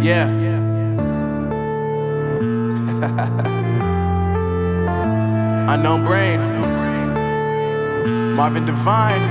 Yeah. Unknown Brain, Marvin Divine.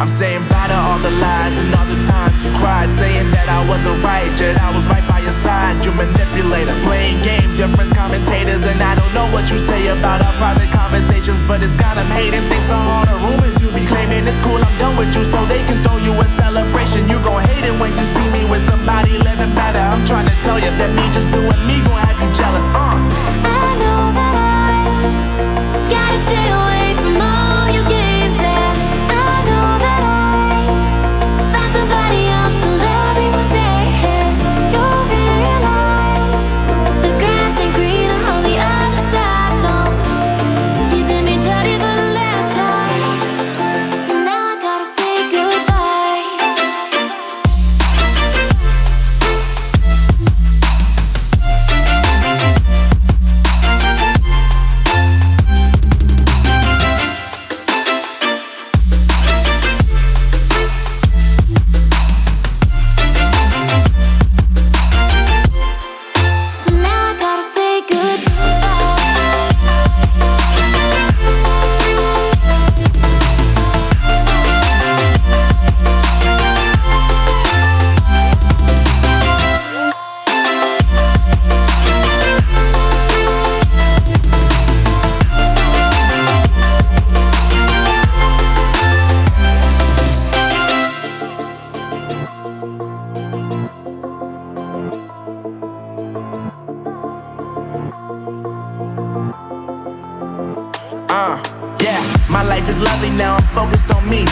I'm saying bye to all the lies and all the times you cried, saying that I wasn't right, yet I was right by your side. You manipulator, playing games, your friends commentators, and I don't know what you say about our private conversations, but it's got them hating. Thanks to all the rumors you be claiming. It's cool, I'm done with you, so they can throw you a celebration. You gon' hate it when you see me with somebody living better. I'm trying to tell you that me just doing me gon' have you jealous. I know that I gotta stay away from all your games, yeah. I know that I found somebody else to love me one day, yeah. You'll realize the grass ain't greener on the other side, no. You did me dirty for the last time, so now I gotta say goodbye. So now I gotta say Yeah, my life is lovely now, I'm focused on me.